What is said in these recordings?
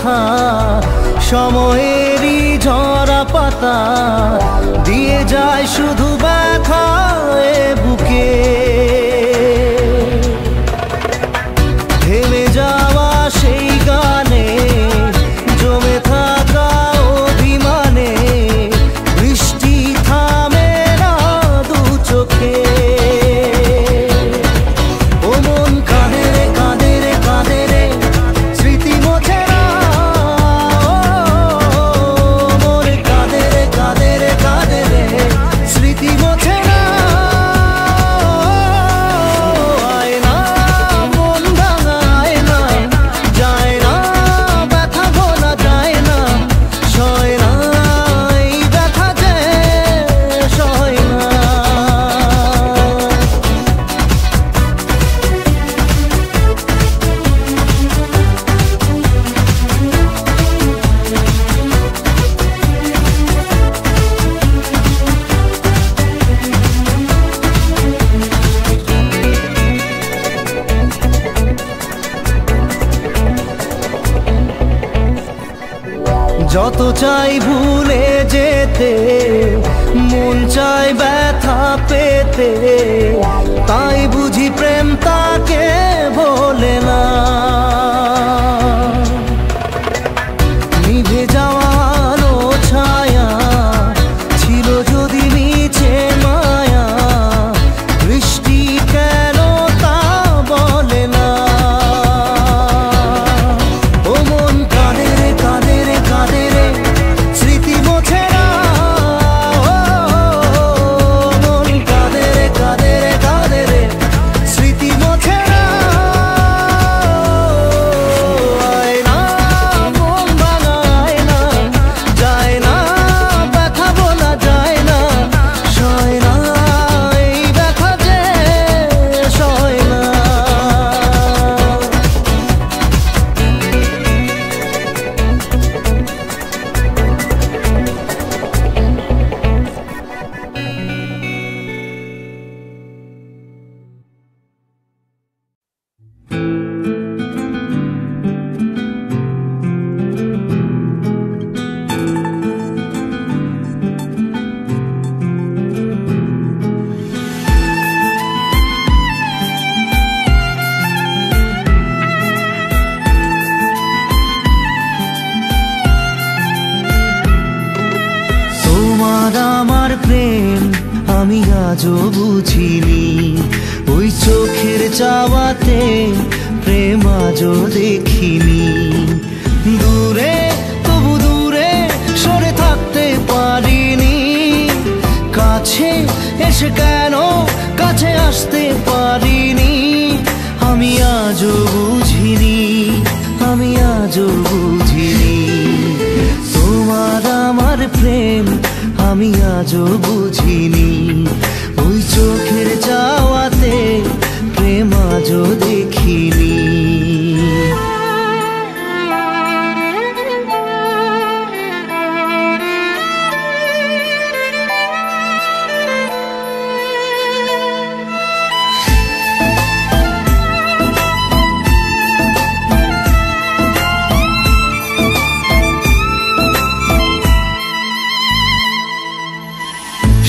কথা সময়েরই ঝরা পাতা দিয়ে যায় শুধু ব্যথা এ বুকে থেমে যাওয়া সেই গানে জমে থাকা অভিমানে বৃষ্টি থামে না দু চোখে ও মন কাঁদে রে কাঁদে রে কাঁদে রে স্মৃতি মোছে না মন কাঁদে রে কাঁদে রে কাঁদে রে স্মৃতি মোছে না আয় না মন ভাঙায় না যায় না ব্যথা ভোলা যায় না সয় না এই ব্যথা যে সয় না যত চাই ভুলে যেতে মন চায় ব্যথা পেতে তাই বুঝি প্রেম তাকে বলে না নিভে যাওয়া আলো ছায়া ছিল যদি নিচে মায়া বৃষ্টি কেন তা বলে না ও মন কাঁদে রে কাঁদে রে কাঁদে রে স্মৃতি মোছে না মন কাঁদে রে কাঁদে রে কাঁদে রে স্মৃতি মোছে না আয় না মন ভাঙায় না যায় না ব্যথা বলা যায় না সয় না এই ব্যথা যে সয় না তোমার আমার প্রেম আমি আজও বুঝিনি ওই চোখের চাওয়াতে প্রেম আজও দেখিনি দূরে তবু দূরে সরে থাকতে পারিনি কাছে এসে কেন কাছে আসতে পারিনি আমি আজও বুঝিনি আমি আজও বুঝিনি তোমার আমার প্রেম আমি আজও বুঝিনি ওই চোখের চাওয়াতে প্রেম আজও দেখিনি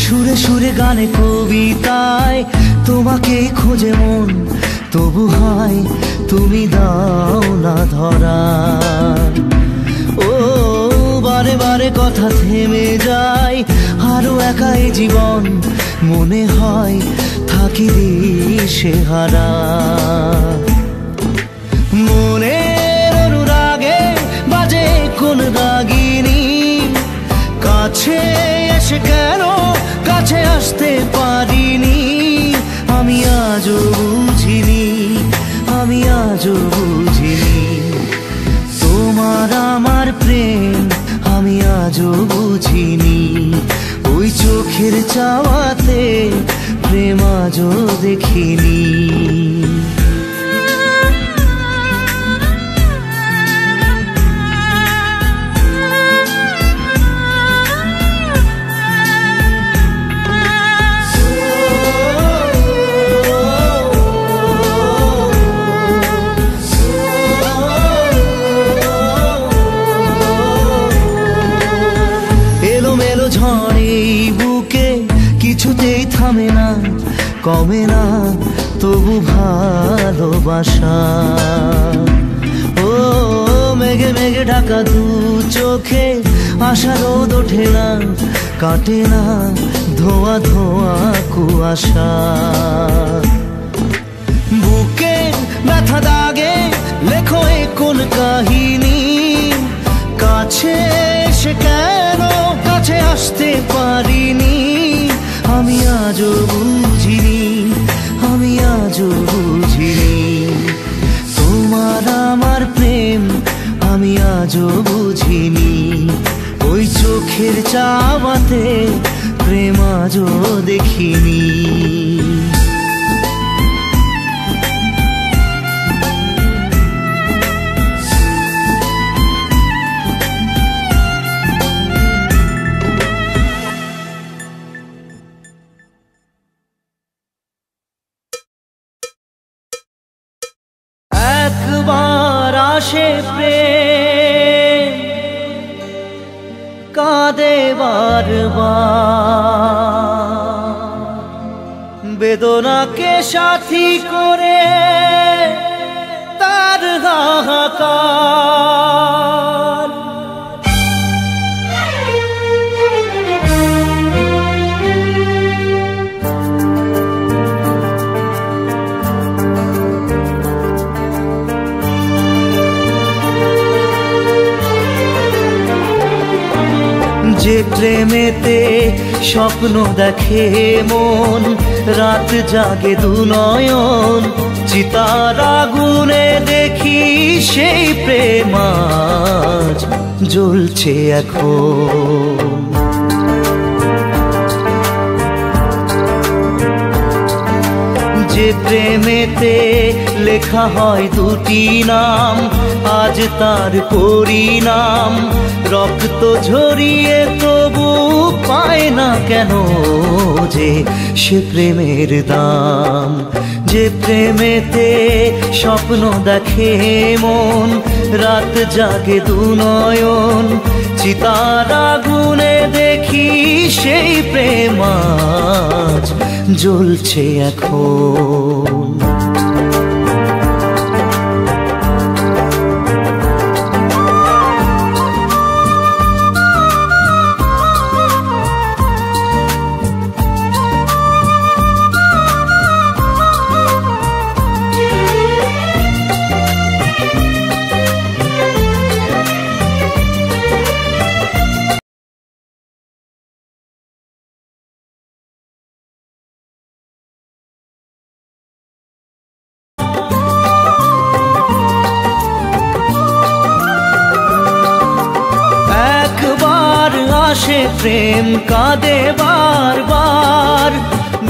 সুরে সুরে গানে কবিতায় তোমাকে খোঁজে মন তবু হয় তুমি দাও না ধরা ও বারে বারে কথা থেমে যায় আরো একাই জীবন মনে হয় থাকি দিশে হারা মনের অনুরাগে বাজে কোন রাগিনী কাছে এসে কেন কাছে আসতে পারিনি আমি আজও বুঝিনি আমি আজও বুঝিনি তোমার আমার প্রেম আমি আজও বুঝিনি ওই চোখের চাওয়াতে প্রেম আজও দেখিনি কিছুতেই থামে না, কমে না তবু ভালোবাসা। ও মেঘে মেঘে ঢাকা দু চোখে আশা রোদ ওঠে না, কাটে না ধোয়া ধোয়া কুয়াশা। বুকে ব্যথা দাগে লেখো এ কোন কাহিনী, কাছে এসে কেন কাছে আসতে পারিনি। আমি আজও বুঝিনি, আমি আজও বুঝিনি তোমার আমার প্রেম, আমি আজও বুঝিনি। ওই চোখের চাওয়াতে প্রেম আজও দেখিনি। একবার আসে প্রেম কাঁদে বারবার, বেদনাকে সাথী করে তার হাহাকার। যে প্রেমেতে স্বপ্ন দেখে মন, রাত জাগে দু নয়ন, চিতার আগুনে দেখি সেই প্রেম আজ জ্বলছে এখন। যে প্রেমেতে লেখা হয় দুটি নাম, আজ তার পরিণাম রক্ত ঝরিয়ে তবু পায় না কেন যে সে প্রেমের দাম। যে প্রেমেতে স্বপ্ন দেখে মন, রাত জাগে দু নয়ন, চিতার আগুনে দেখি সেই প্রেম আজ জ্বলছে এখন। আসে প্রেম কাঁদে বারবার,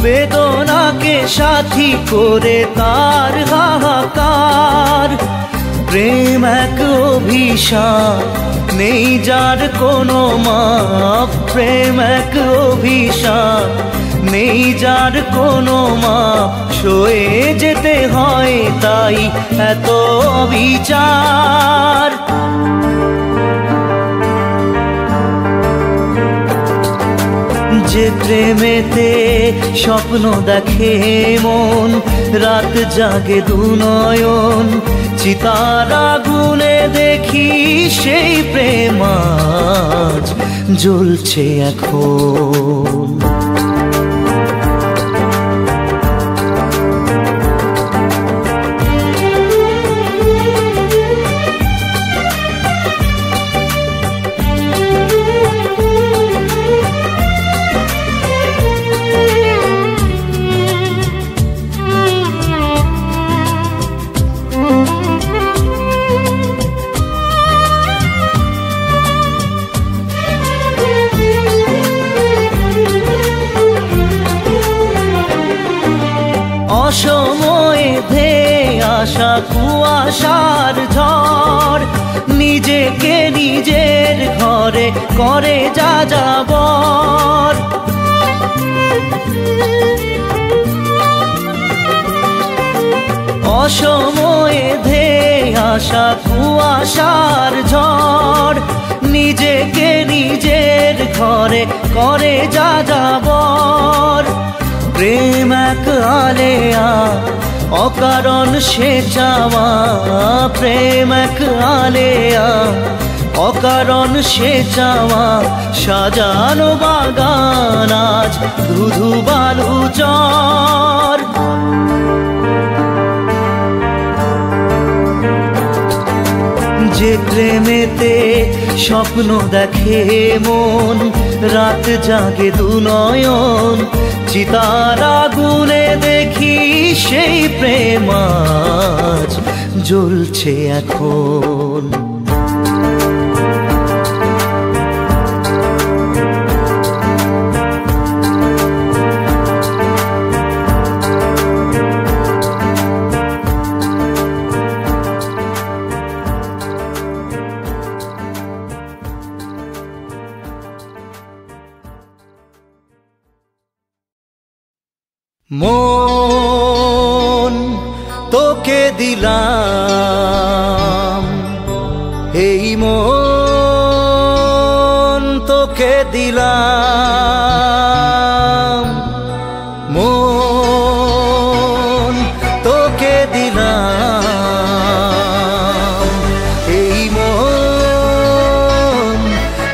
বেদনাকে সাথী করে তার হাহাকার। প্রেম এক অভিশাপ নেই যার কোনো মাপ, প্রেম এক অভিশাপ নেই যার কোনো মাপ, সয়ে যেতে হয় তাই এত বিচার। যে প্রেমেতে স্বপ্ন দেখে মন, রাত জাগে দু নয়ন, চিতার আগুনে দেখি সেই প্রেম আজ জ্বলছে এখন। অসময়ে ধেয়ে আসা কুয়াশার ঝড়, নিজেকে নিজের ঘরে করে যা যাবর। অসময়ে ধেয়ে আসা কুয়াশার ঝড়, নিজেকে নিজের ঘরে করে যা যাবর। প্রেম এক আলেয়া অকারণ সে চাওয়া, প্রেম এক আলেয়া অকারণ সে চাওয়া, সাজানো বাগান আজ ধুধু বালু চর। যে প্রেমেতে স্বপ্ন দেখে মন, রাত জাগে দুনয়ন, চিতার আগুনে দেখি সেই প্রেম আজ জ্বলছে এখন। মন তোকে দিলাম, এই মন তোকে দিলাম, মন তোকে দিলাম, এই মন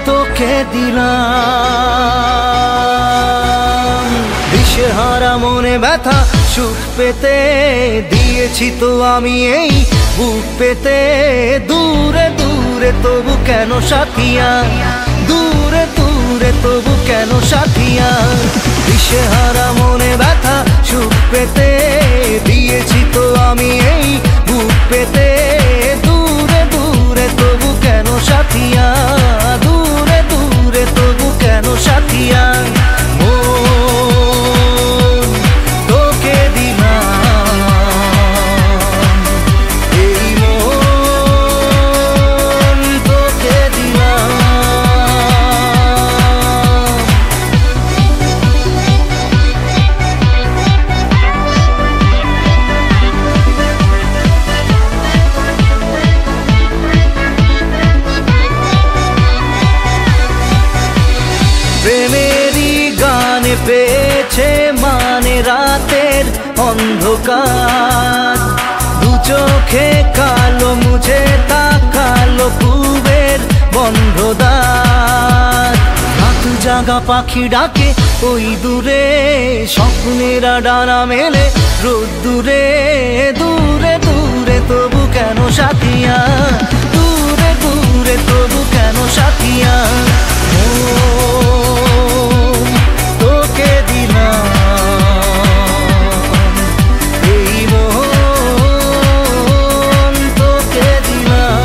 তোকে দিলাম। দিশেহারা মনে ব্যথা সুখ পেতে দিয়েছি তো আমি এই বুক পেতে, দূরে দূরে তবু কেন সাথিয়া, দূরে দূরে তবু কেন সাথিয়া। দিশেহারা মনে ব্যথা সুখ পেতে দিয়েছি তো আমি এই বুক পেতে, দূরে দূরে তবু কেন সাথিয়া, দূরে দূরে তবু কেন সাথিয়া। প্রেমেরই গানে পেয়েছে মানে রাতের অন্ধকার, দু চোখে কালো মুছে তাকালো পূবের বন্ধ দ্বার। রাত জাগা পাখি ডাকে ওই দূরে, স্বপ্নেরা ডানা মেলে রোদ্দুরে, দূরে দূরে তবু কেন সাথিয়া, দূরে দূরে তবু কেন সাথিয়া। তোকে দিলাম, এই মন তোকে দিলাম।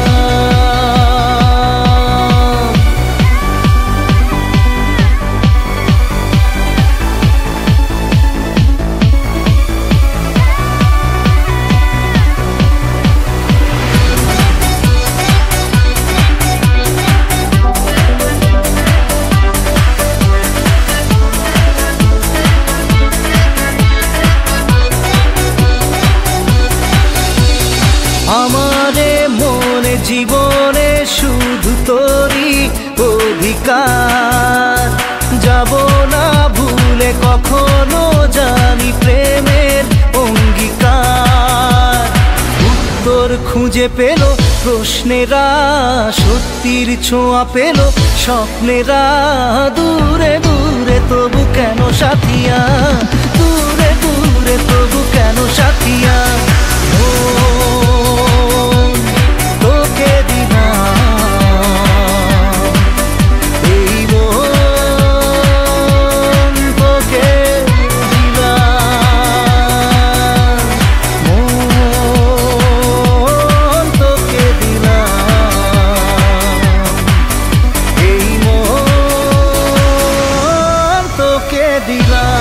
আমারে মনে জীবনে শুধু তোরই অধিকার, যাব না ভুলে কখনো জানি প্রেমের অঙ্গীকার। উত্তর খুঁজে পেল প্রশ্নেরা, সত্যির ছোঁয়া পেল স্বপ্নেরা, দূরে দূরে তবু কেন সাথিয়া, দূরে দূরে তবু কেন সাথিয়া। তোকে দিলাম, এই মন তোকে দিলাম, মন তোকে দিলাম, এই মন তোকে দিলাম।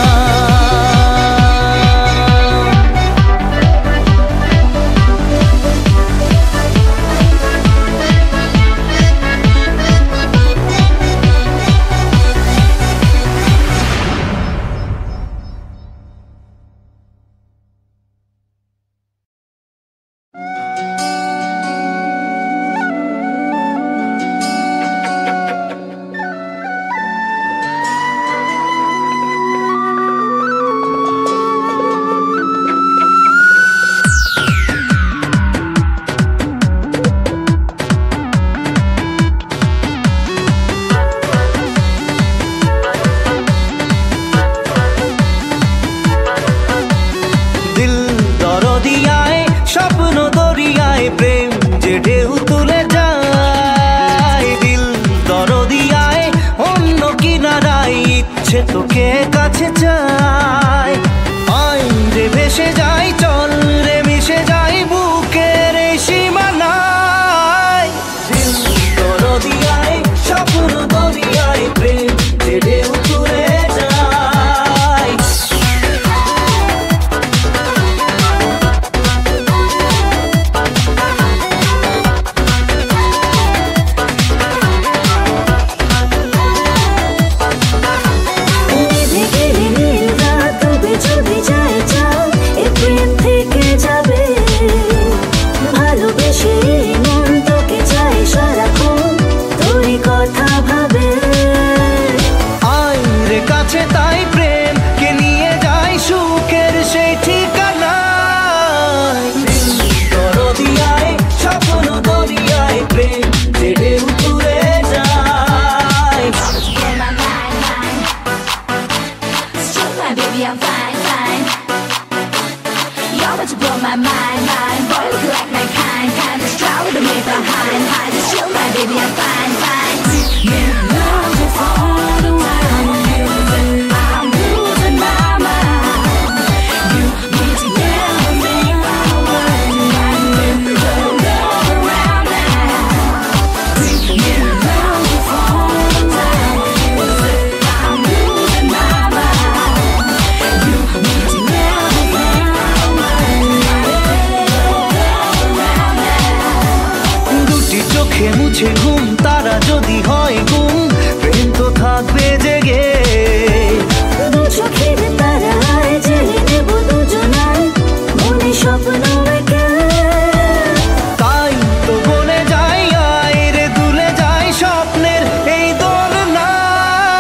কিনারায় ইচ্ছে তোকে কাছে চাই। আই রে ভেসে যাই, চল রে মিশে যাই বুকের এই সীমানায়। দরদিয়ায় স্বপ্ন দরিয়ায় প্রেম যে ঢেউ তুলে যায়। তাই প্রেম কে নিয়ে যায় সুখের সেই ঠিকানায়। দরদিয়ায় স্বপ্ন দরিয়ায় প্রেম যে ঢেউ তুলে যায়। Baby, I'm fine, fine. You're about to blow my mind, mind. Boy, look like my kind, kind. Just try with me behind, hide. Just chill, my baby, I'm fine, fine. You know just all the while I'm losing my mind. You need to never make my world right. Don't go around now. You know just all the time I'm losing my mind. You need to never make my world right. দুটি চোখে মুছে ঘুম, তারা যদি হয় গুম, প্রেম তো থাকবে জেগে। দু চোখের তারায় জেলে নেব দুজনায় মনে স্বপ্ন এঁকে। তাই তো বলে যাই, আয় রে দুলে যাই স্বপ্নের এই দোলনায়।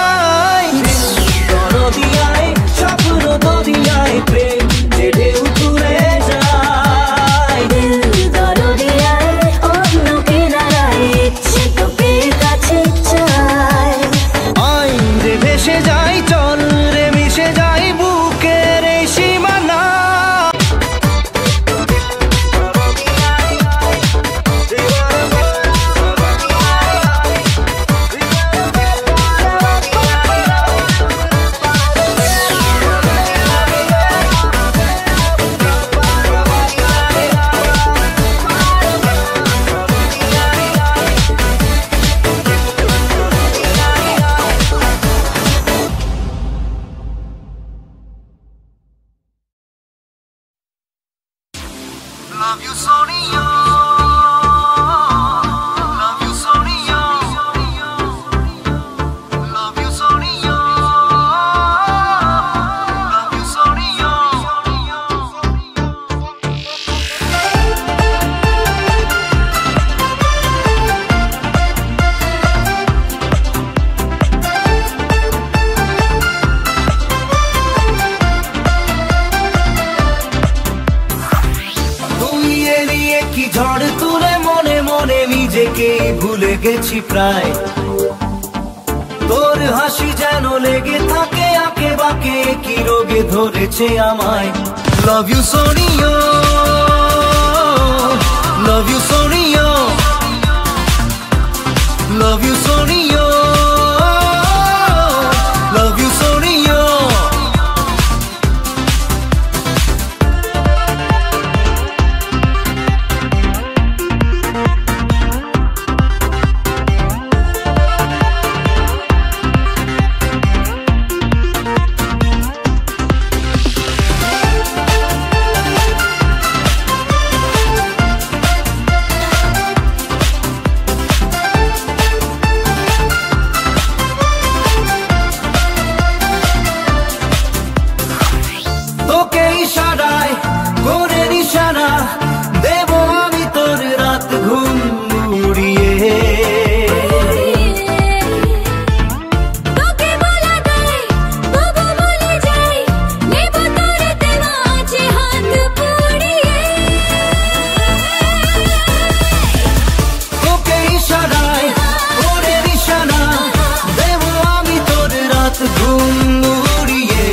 দরদিয়ায় স্বপ্ন দরিয়ায় প্রেম যে ঢেউ তুলে যায়। দরদিয়ায় অন্য কিনারায় ইচ্ছে তোকে কাছে চাই। আই রে ভেসে যাই, চল রে মিশে যাই বুকের এই সীমানা। Love you, Sonia. Love you, Sonia. Love you, Sonia. Love you, Sonia. তুই এড়িয়ে কি ঝড় তুলে মনে মনে নিজেকে ভুলে গেছি প্রায়। তোর হাসি যেন লেগে থাকে আঁকে বাঁকে, কি রোগে ধরেছে আমায়। Love you Sonia, love you Sonia, love you Sonia, love you Sonia. তোকে ইশারায় করে নিশানা দেব আমি তোর রাত ঘুম উড়িয়ে। তোকে বলা যায় বাবা বলে যাই নেব তোর দেওয়া আছে হাত পুড়িয়ে। তোকে ইশারায় করে নিশানা দেব আমি তোর রাত ঘুম উড়িয়ে।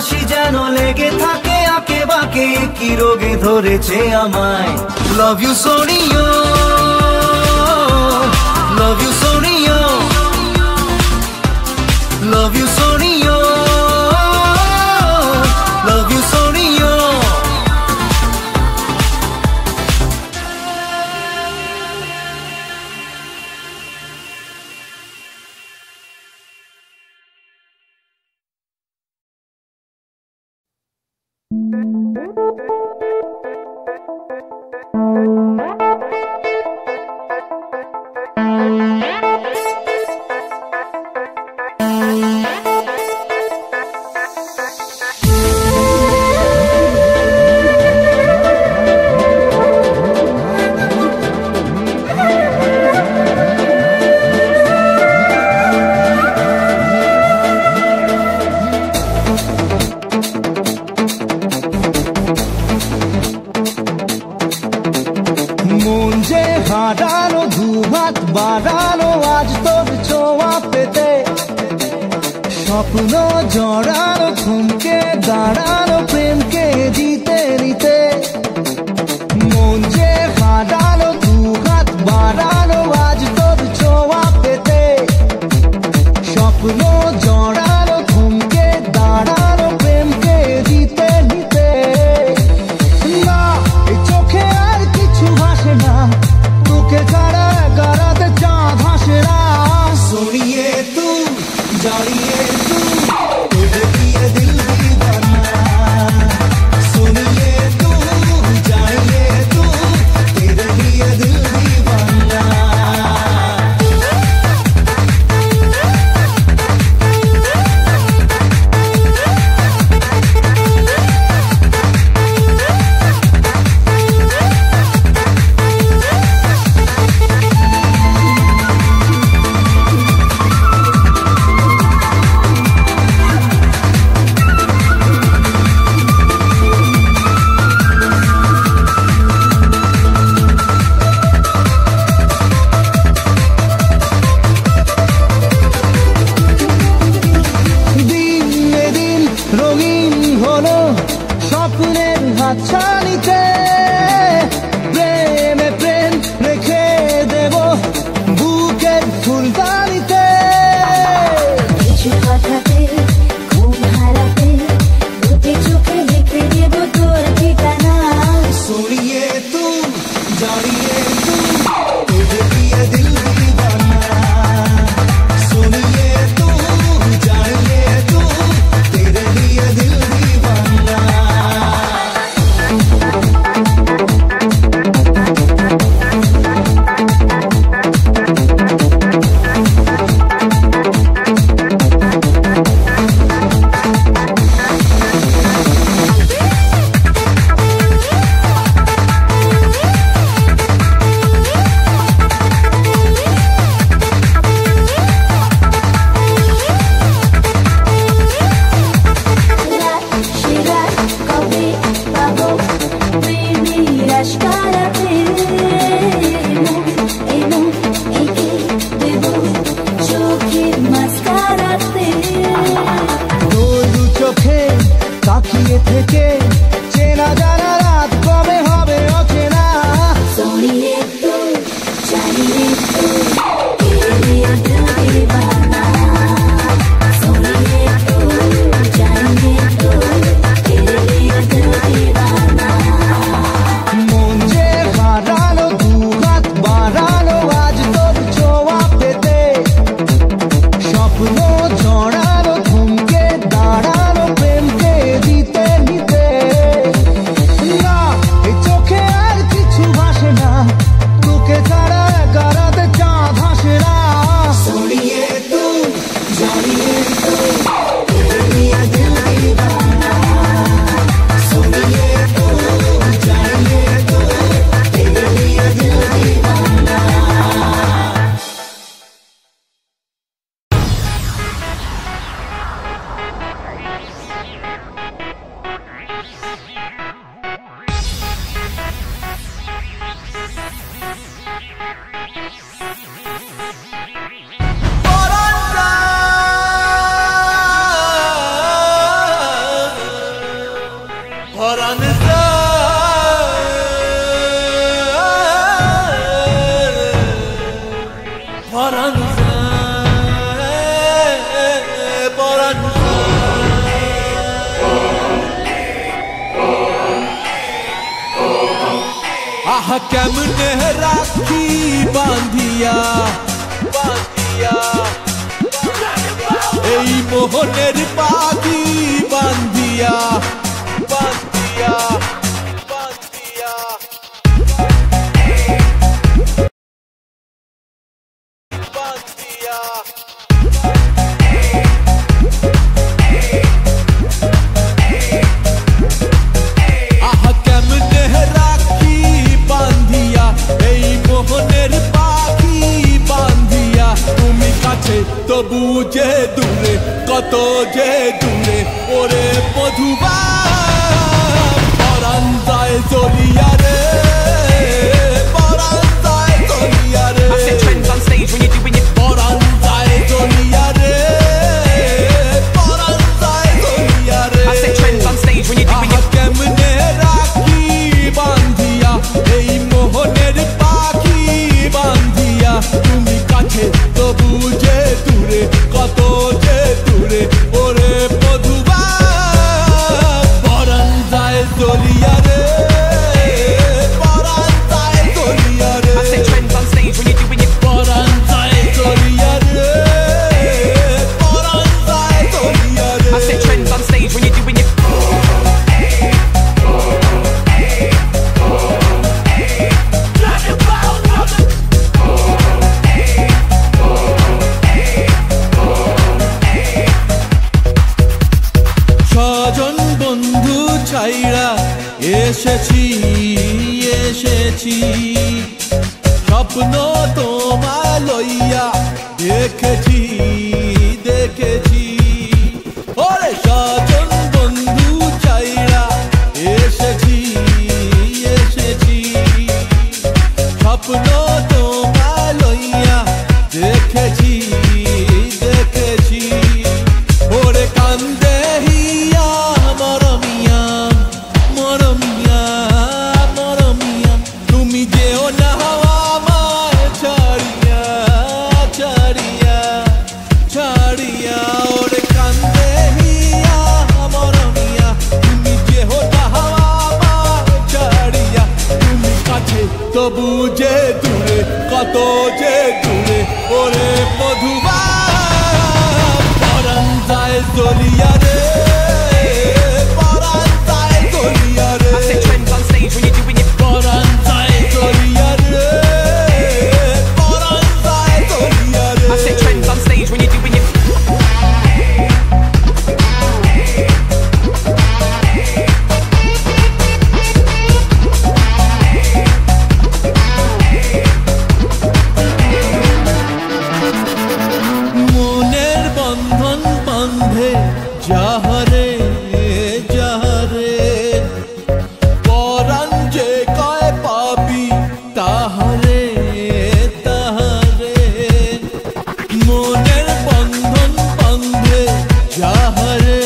হাসি যেন লেগে থাকে আঁকে বাঁকে, কি রোগে ধরেছে আমায়। Love you Sonia, love you Sonia, love you Sonia, love you Sonia. স্বপ্ন জড়ানো থমকে দাঁড়ানো প্রেমকে জিতে নিতে, মন যে হারানো দু হাত বাড়ানো আজ তোর ছোঁয়া পেতে। স্বপ্ন জড়ানো থমকে দাঁড়ানো প্রেমকে জিতে নিতে। না এই চোখে আর কিছু ভাসে না, তোকে ছাড়া গারাতে চাঁদ হাসে না। সোনিয়ে তু জানিয়ে তু তুঝে দিয়ে দিল দিওয়ানা, সোনিয়ে তু জানিয়ে তু তুঝে দিয়ে দিল দিওয়ানা। স্বপ্নের হাতছানিতে প্রেমে প্রেম রেখে দেব বুকের ফুলদানিতে। কিছু কথাতে ঘুম হারাতে দুটি চোখে লিখে দেব তোর ঠিকানা। সোনিয়ে তু জানিয়ে তু তুঝে দিয়ে দিল দিওয়ানা, সোনিয়ে তু জানিয়ে তু তুঝে দিয়ে দিল দিওয়ানা। পরাণ যায় পরাণ যায় পরাণ আহা কেমনে রাখি বাঁধিয়া বাঁধিয়া এই মোহনের পাখি বাঁধিয়া বাঁধিয়া বাঁধিয়া বাঁধিয়া আহা কেমনে রাখি বাঁধিয়া এই মোহনের পাখি বাঁধিয়া তুমি কাছে তবু যে দূরে কত যে দূরে ওরে মধুবা পরাণ যায় জ্বলিয়া রে পরাণ যায় জ্বলিয়া রে I set trends on stage when you're doing it. পরাণ যায় জ্বলিয়া রে পরাণ যায় জ্বলিয়া রে I set trends on stage when you're doing আহা it. কেমনে রাখি বাঁধিয়া এই মোহনের পাখি বাঁধিয়া তুমি কাছে তবু যে দূরে কত যে দূরে ওরে মধুবা পরাণ যায় জ্বলিয়া রে পরাণ যায় জ্বলিয়া রে I set trends on stage when you're doing it. পরাণ যায় জ্বলিয়া রে পরাণ যায় জ্বলিয়া রে I set trends on stage when you're doing it. স্বজন বন্ধু ছাইরা এসেছি এসেছি স্বপ্ন তোমায় লইয়া দেখেছি দেখেছি ওরে স্বজন বন্ধু ছাইরা এসেছি এসেছি স্বপ্ন তোমায় লইয়া দেখেছি দেখেছি ওরে কান্দে হিয়া মরমিয়া মরমিয়া মরমিয়া তুমি যেও না আমায় ছাড়িয়া ছাড়িয়া ছাড়িয়া ওরে কান্দে হিয়া মরমিয়া তুমি যেও না আমায় ছাড়িয়া তুমি কাছে তবু যে দূরে কত যে দূরে ওরে মধুবা পরাণ যায় জ্বলিয়া রে পরাণ যায় জ্বলিয়া রে I set trends on stage when you're doing it. পরাণ যায় জ্বলিয়া রে পরাণ যায় জ্বলিয়া রে I set trends on stage when you're doing it. মনের বন্ধন বন্ধে যাহারে যাহারে পরাণ যে কয় পাবি তাহারে তাহারে মনের বন্ধন বন্ধে যাহারে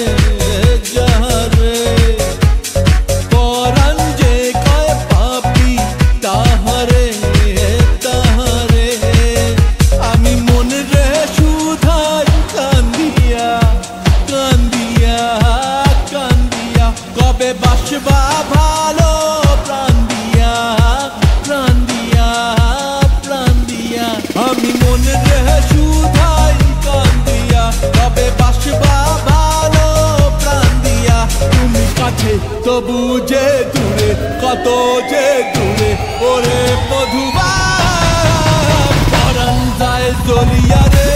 যাহারে পরাণ যে কয় পাবি তাহারে তাহারে আমি মনে রে সুধাই কান্দিয়া কান্দিয়া কান্দিয়া কবে বাসবা ভালো প্রাণ দিয়া প্রাণ দিয়া প্রাণ দিয়া আমি মনে রে সুধাই কান্দিয়া কবে বাসবা ভালো প্রাণ দিয়া তুমি কাছে তবু যে দূরে কত যে দূরে ওরে মধুবা পরাণ যায় জ্বলিয়া রে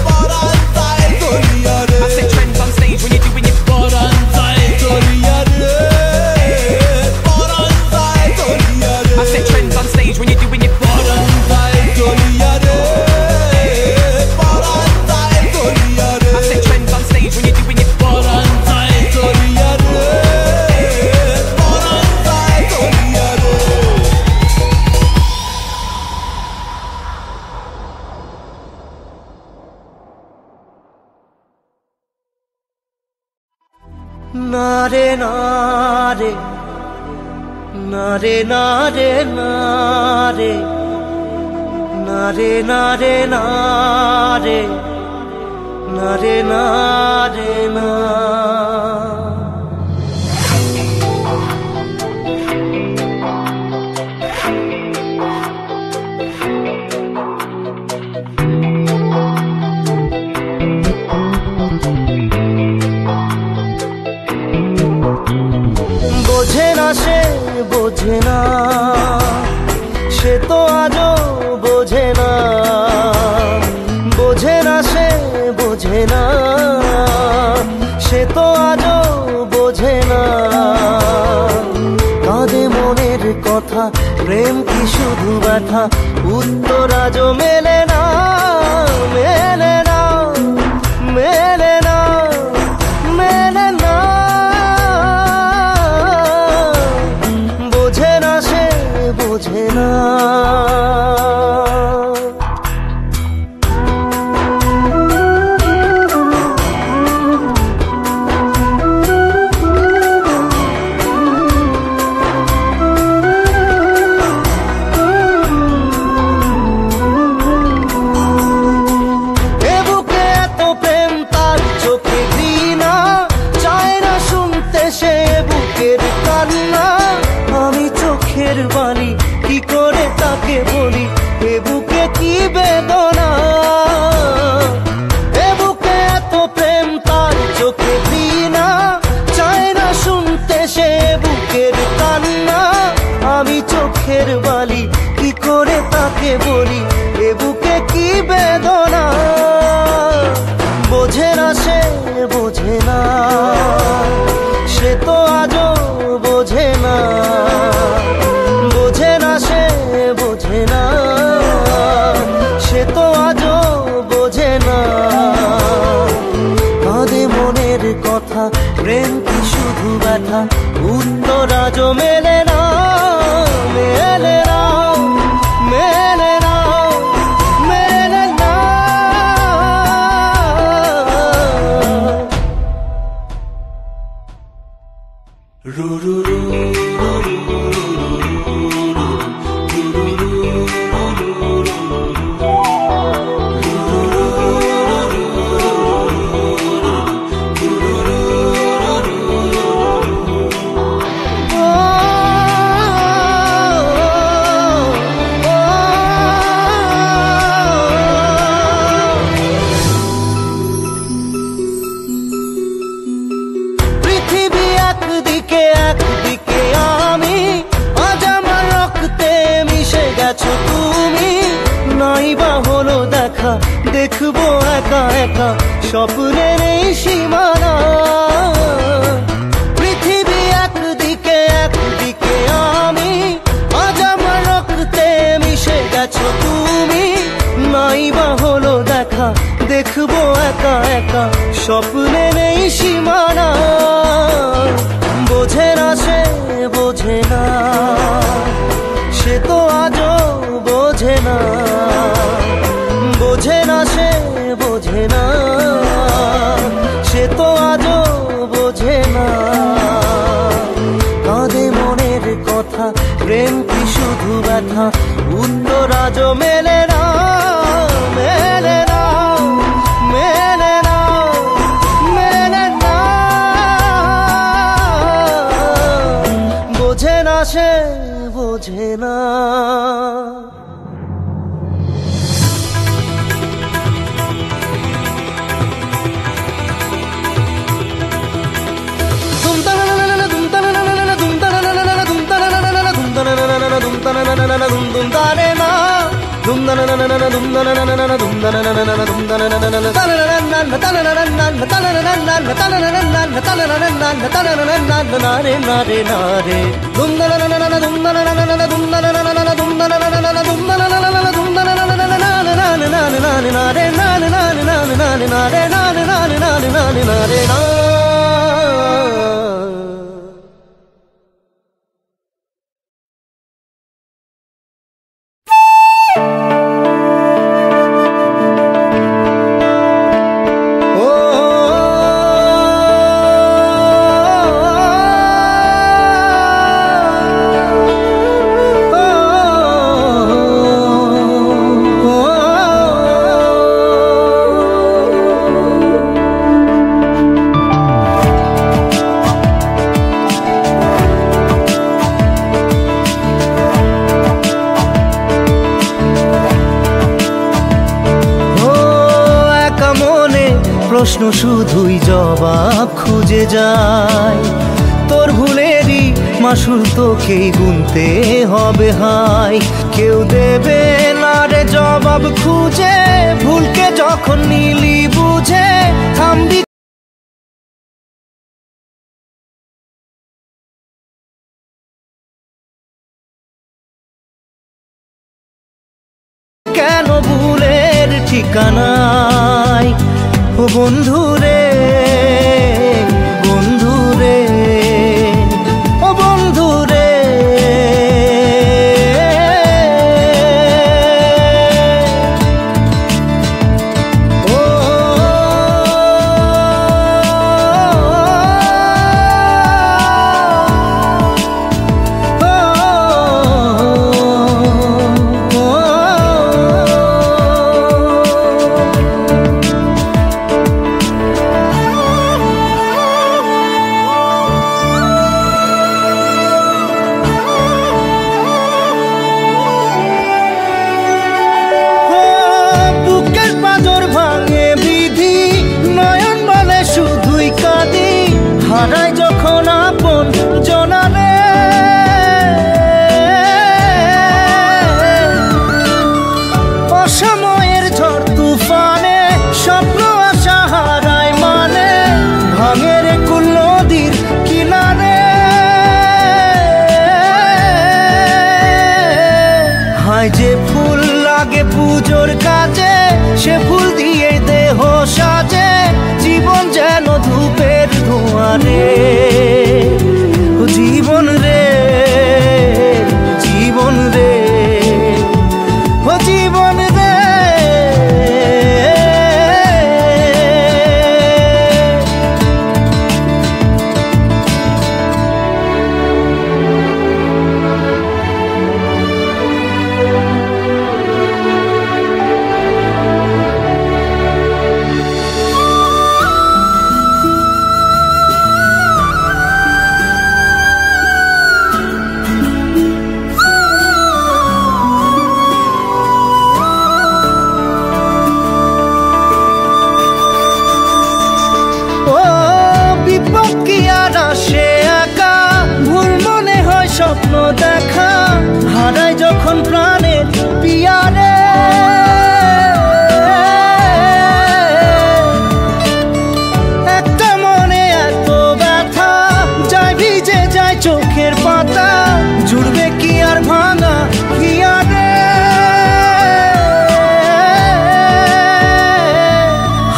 পরাণ যায় জ্বলিয়া রে I set trends on stage when you're doing it. পরাণ যায় জ্বলিয়া রে পরাণ যায় জ্বলিয়া রে I set trends on stage when you're doing it. পরাণ যায় জ্বলিয়া রে পরাণ যায় জ্বলিয়া রে I set trends on stage when you're doing it. পরাণ যায় জ্বলিয়া রে পরাণ যায় জ্বলিয়া রে রে না রে না রে না রে না রে না রে না রে না রে না রে না রে না বোঝে না সে বোঝে না সে তো আজও বোঝে না বোঝে না সে বোঝে না সে তো আজও বোঝে না কাঁদে মনের কথা প্রেম কি শুধু ব্যথা উত্তর আজও মেলে না মেলে না মেলে না মেলে না বোঝে না সে বোঝে না বালি কি করে তাকে বলি এ বুকে কি বেদনা এ বুকে এত প্রেম তার চোখে দিনা চায় না শুনতে সে বুকের কান্না আমি চোখের বালি কি করে তাকে বলি এ বুকে কি বেদনা বোঝে না সে বোঝে না সে তো আজও বোঝে না বোঝে না সে বোঝে না সে তো আজও বোঝে না কাঁদে মনের কথা প্রেম কি শুধু ব্যথা উত্তর আজও মেলে না মেলে না মেলে না মেলে না রু রু রু দেখবো একা একা স্বপ্নের এই সীমানা পৃথিবী একদিকে একদিকে আমি আজ আমার রক্তে মিশে গেছো তুমি নাই বা হলো দেখা দেখবো একা একা স্বপ্নের এই সীমানা বোঝে না সে বোঝে না সে তো আজও বোঝে না বোঝে না সে বোঝে না সে তো আজও বোঝে না কাঁদে মনের কথা প্রেম কি শুধু ব্যথা উত্তর আজও মেলে না মেলে না মেলে না মেলে না বোঝে না সে বোঝে না প্রশ্ন শুধুই জবাব খুঁজে যায়। তোর ভুলেরই মাসুল তোকেই গুনতে হবে হাই। কেউ দেবে না রে জবাব খুঁজে, ভুলকে যখন নিলি বুঝে থামবি কেন ভুলের ঠিকানায়। ও বন্ধু রে, বন্ধু রে, ও বন্ধু রে। ও বুকের পাঁজর ভাঙে বিধি, নয়ন বলে শুধুই কাঁদি। হারাই যখন আপন জনারে, অসময়ের ঝড় তুফানে স্বপ্ন আশা হারায় মানে। ভাঙে রে কুল নদীর কিনারে, হায় যে ফুল লাগে পুজোর কাজে, সে ফুল দিয়ে দেহ সাজে। জীবন যেন ধূপের ধোঁয়ারে, ও জীবন রে, জীবন রে, ও জীবন রে। ও বিপদ কি আর আসে একা, ভুল মনে হয় স্বপ্ন দেখা। হারাই যখন প্রাণের পিয়ারে, একটা মনে এত ব্যথা, যায় ভিজে যায় চোখের পাতা। জুড়বে কি আর ভাঙা হিয়ারে,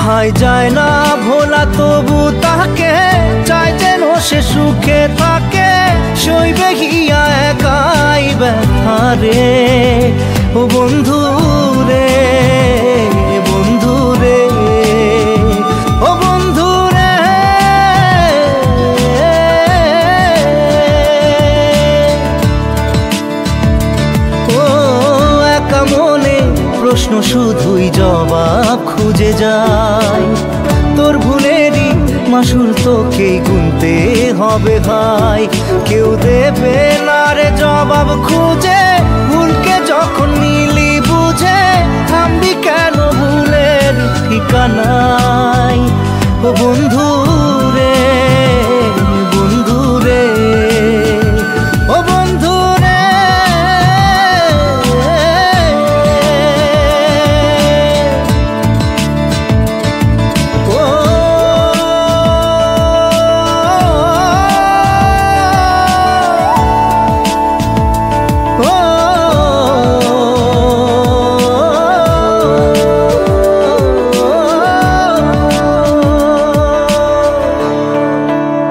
হায় যায় না ভোলা তবু তাকে, চাই যেন সে সুখে থাকে। সইবে হিয়া একাই ব্যথা রে, ও বন্ধু রে, বন্ধু রে, ও বন্ধু রে। ও একা মনে প্রশ্ন শুধুই জবাব খুঁজে যায়। তোর ভুলেরই মাসুল তোকেই গুনতে হবে ভাই। কেউ দেবে না রে জবাব খুঁজে, ভুলকে যখন নিলি বুঝে থামবি কেন ভুলের ঠিকানায়। ও বন্ধু